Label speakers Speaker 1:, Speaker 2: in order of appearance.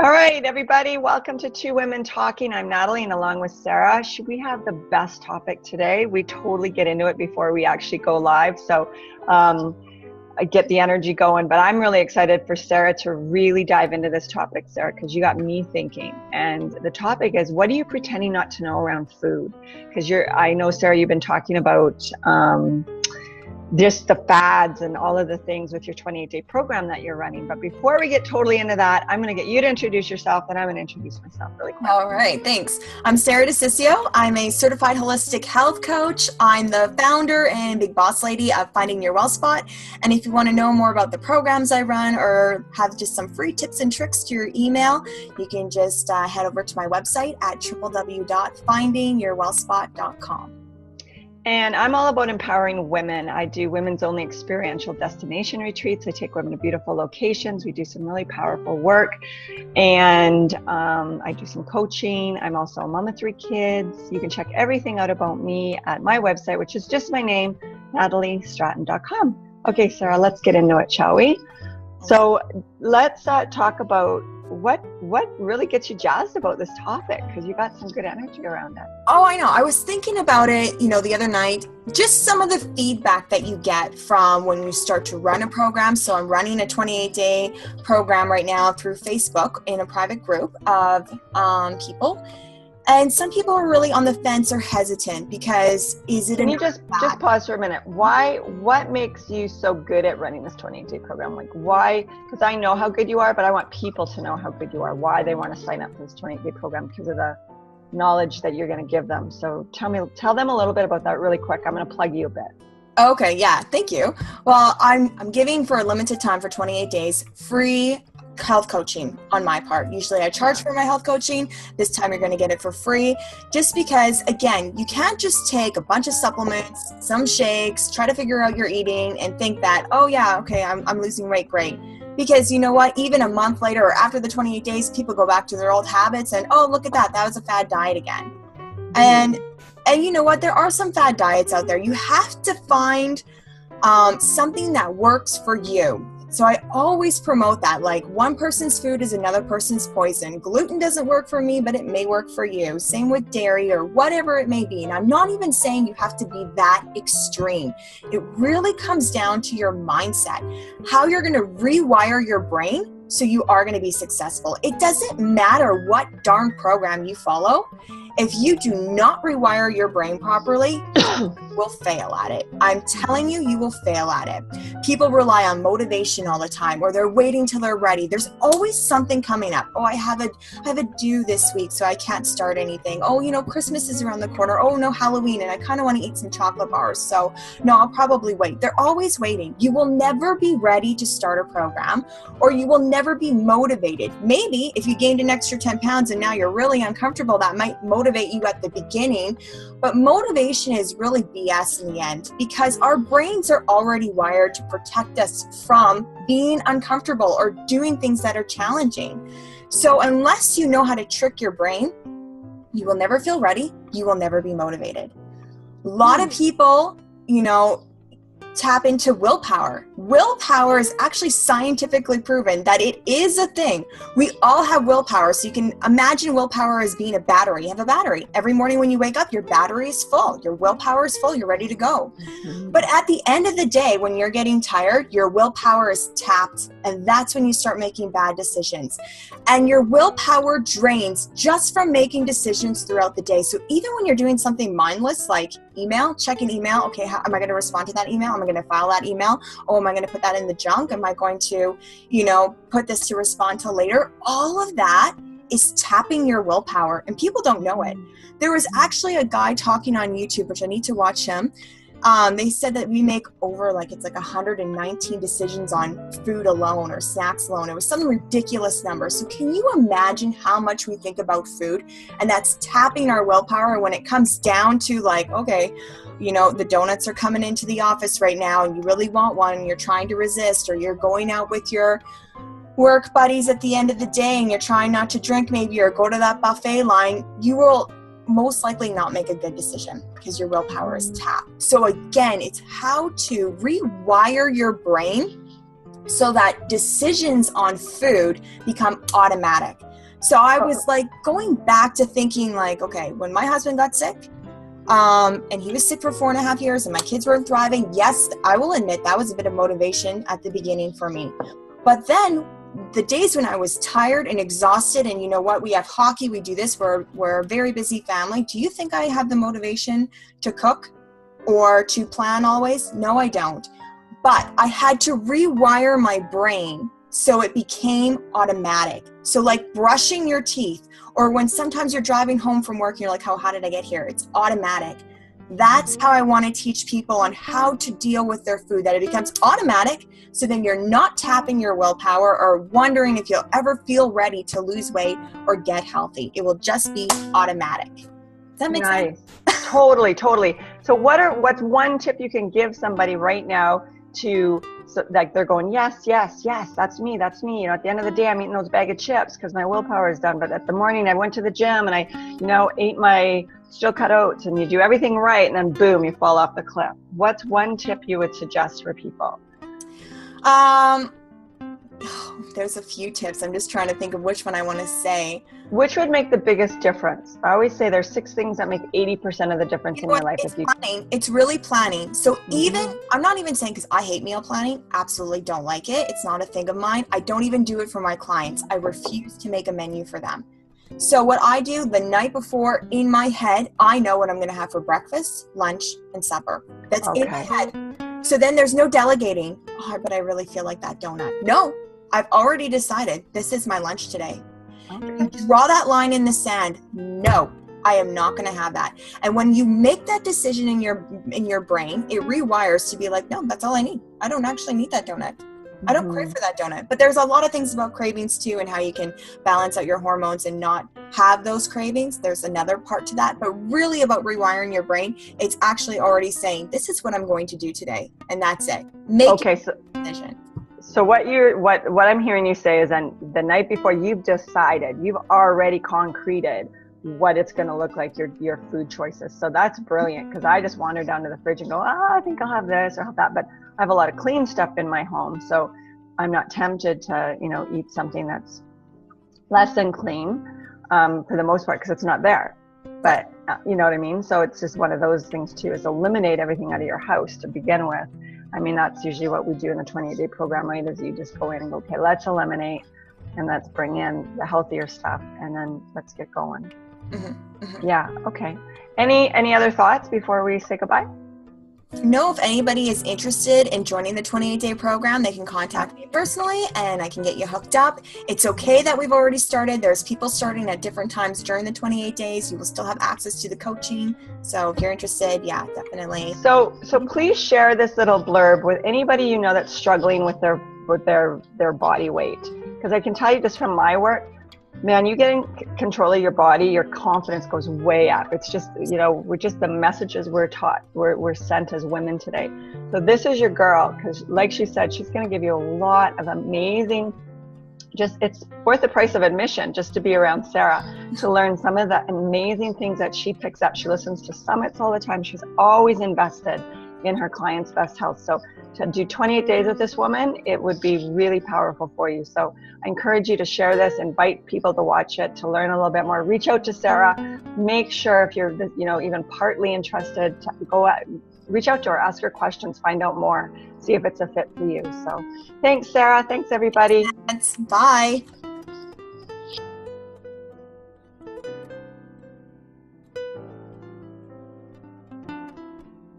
Speaker 1: All right, everybody, welcome to Two Women Talking. I'm Natalie, and along with Sarah, we have the best topic today. We totally get into it before we actually go live, so I get the energy going, but I'm really excited for Sarah to really dive into this topic, Sarah, because you got me thinking. And the topic is, what are you pretending not to know around food? Because I know, Sarah, you've been talking about just the fads and all of the things with your 28-day program that you're running. But before we get totally into that, I'm going to get you to introduce yourself, and I'm going to introduce myself really quick.
Speaker 2: All right, thanks. I'm Sarah DeCiccio. I'm a certified holistic health coach. I'm the founder and big boss lady of Finding Your Well Spot. And if you want to know more about the programs I run or have just some free tips and tricks to your email, you can just head over to my website at www.findingyourwellspot.com.
Speaker 1: And I'm all about empowering women. I do women's only experiential destination retreats. I take women to beautiful locations. We do some really powerful work. And I do some coaching. I'm also a mom of 3 kids. You can check everything out about me at my website, which is just my name, nataliestratton.com. Okay, Sarah, let's get into it, shall we? So let's talk about what really gets you jazzed about this topic, because you got some good energy around it.
Speaker 2: Oh, I know. I was thinking about it, the other night, just some of the feedback that you get from when you start to run a program. So I'm running a 28-day program right now through Facebook in a private group of people. And some people are really on the fence or hesitant because
Speaker 1: Can you just pause for a minute? What makes you so good at running this 28-day program? Like why? Because I know how good you are, but I want people to know how good you are, why they want to sign up for this 28-day program, because of the knowledge that you're going to give them. So tell them a little bit about that really quick. I'm going to plug you a bit.
Speaker 2: Okay, yeah, thank you. Well, I'm giving for a limited time for 28 days free health coaching on my part. Usually I charge for my health coaching. This time you're going to get it for free, just because, again, you can't just take a bunch of supplements, some shakes, try to figure out your eating and think that, oh yeah, okay, I'm losing weight, great. Because you know what, even a month later or after the 28 days, people go back to their old habits and, oh, look at that was a fad diet again. And you know what, there are some fad diets out there. You have to find something that works for you. So I always promote that, like, one person's food is another person's poison. Gluten doesn't work for me, but it may work for you. Same with dairy or whatever it may be. And I'm not even saying you have to be that extreme. It really comes down to your mindset, how you're going to rewire your brain so you are going to be successful. It doesn't matter what darn program you follow. If you do not rewire your brain properly, you will fail at it. I'm telling you, you will fail at it. People rely on motivation all the time, or they're waiting till they're ready. There's always something coming up. Oh, I have a due this week, so I can't start anything. Oh, Christmas is around the corner. Oh no, Halloween, and I kind of want to eat some chocolate bars. So no, I'll probably wait. They're always waiting. You will never be ready to start a program, or you will never be motivated. Maybe if you gained an extra 10 pounds and now you're really uncomfortable, that might motivate you at the beginning, but motivation is really BS in the end, because our brains are already wired to protect us from being uncomfortable or doing things that are challenging. So unless you know how to trick your brain, you will never feel ready. You will never be motivated. A lot of people, tap into willpower. Willpower is actually scientifically proven that it is a thing. We all have willpower. So you can imagine willpower as being a battery. You have a battery. Every morning when you wake up, your battery is full. Your willpower is full. You're ready to go. But at the end of the day, when you're getting tired, your willpower is tapped. And that's when you start making bad decisions. And your willpower drains just from making decisions throughout the day. So even when you're doing something mindless, like checking email, okay, how am I going to respond to that email? Am I going to file that email? Oh, am I going to put that in the junk? Am I going to, put this to respond to later? All of that is tapping your willpower, and people don't know it. There was actually a guy talking on YouTube, which I need to watch him. They said that we make over 119 decisions on food alone or snacks alone. It was some ridiculous number. So can you imagine how much we think about food? And that's tapping our willpower when it comes down to okay, the donuts are coming into the office right now and you really want one and you're trying to resist, or you're going out with your work buddies at the end of the day and you're trying not to drink maybe, or go to that buffet line, you will most likely not make a good decision because your willpower is tapped. So again, it's how to rewire your brain so that decisions on food become automatic. So I was like going back to thinking like, okay, when my husband got sick, and he was sick for 4.5 years and my kids weren't thriving. Yes, I will admit that was a bit of motivation at the beginning for me. But then the days when I was tired and exhausted, and you know what, we have hockey, we do this, we're a very busy family. Do you think I have the motivation to cook or to plan always? No, I don't. But I had to rewire my brain so it became automatic. So like brushing your teeth, or when sometimes you're driving home from work and you're like, oh, how did I get here? It's automatic. That's how I want to teach people on how to deal with their food, that it becomes automatic, so then you're not tapping your willpower or wondering if you'll ever feel ready to lose weight or get healthy. It will just be automatic. Does that make sense?
Speaker 1: Totally. So what's one tip you can give somebody right now to, so like they're going, yes, that's me. You know, at the end of the day, I'm eating those bag of chips because my willpower is done. But at the morning, I went to the gym and I, you know, ate my steel cut oats, and you do everything right, and then boom, you fall off the cliff. What's one tip you would suggest for people?
Speaker 2: There's a few tips. I'm just trying to think of which one I want to say.
Speaker 1: Which would make the biggest difference? I always say there's 6 things that make 80% of the difference in your life.
Speaker 2: It's planning. It's really planning. So even, I'm not even saying because I hate meal planning, absolutely don't like it. It's not a thing of mine. I don't even do it for my clients. I refuse to make a menu for them. So what I do the night before, in my head, I know what I'm going to have for breakfast, lunch, and supper. That's in my head. So then there's no delegating. Oh, but I really feel like that donut. No, I've already decided this is my lunch today. Okay. Draw that line in the sand. No, I am not going to have that. And when you make that decision in your brain, it rewires to be like, no, that's all I need. I don't actually need that donut. I don't crave for that donut. But there's a lot of things about cravings too, and how you can balance out your hormones and not have those cravings. There's another part to that, but really about rewiring your brain, it's actually already saying, this is what I'm going to do today. And that's it. Make a decision.
Speaker 1: So what I'm hearing you say is, then the night before, you've decided, you've already concreted what it's going to look like, your food choices. So that's brilliant, because I just wander down to the fridge and go, I think I'll have this or have that, but I have a lot of clean stuff in my home, so I'm not tempted to, you know, eat something that's less than clean for the most part, because it's not there. But you know what I mean? So it's just one of those things too, is eliminate everything out of your house to begin with. I mean, that's usually what we do in the 28-day program, right? Is you just go in and go, okay, let's eliminate and let's bring in the healthier stuff, and then let's get going. Yeah. Okay. Any other thoughts before we say goodbye?
Speaker 2: No, if anybody is interested in joining the 28-day program, they can contact me personally and I can get you hooked up. It's okay that we've already started. There's people starting at different times during the 28 days. You will still have access to the coaching. So if you're interested, yeah, definitely.
Speaker 1: So please share this little blurb with anybody you know that's struggling with their body weight. Because I can tell you just from my work, man, you get in control of your body, your confidence goes way up. It's just, you know, we're just the messages we're taught, we're sent as women today. So this is your girl, because like she said, she's going to give you a lot of amazing, it's worth the price of admission just to be around Sarah, to learn some of the amazing things that she picks up. She listens to summits all the time. She's always invested in her clients' best health. So to do 28 days with this woman, it would be really powerful for you. So I encourage you to share this, invite people to watch it, to learn a little bit more. Reach out to Sarah. Make sure if you're, you know, even partly interested, to go out, reach out to her, ask her questions, find out more, see if it's a fit for you. So thanks, Sarah. Thanks, everybody.
Speaker 2: Thanks. Bye.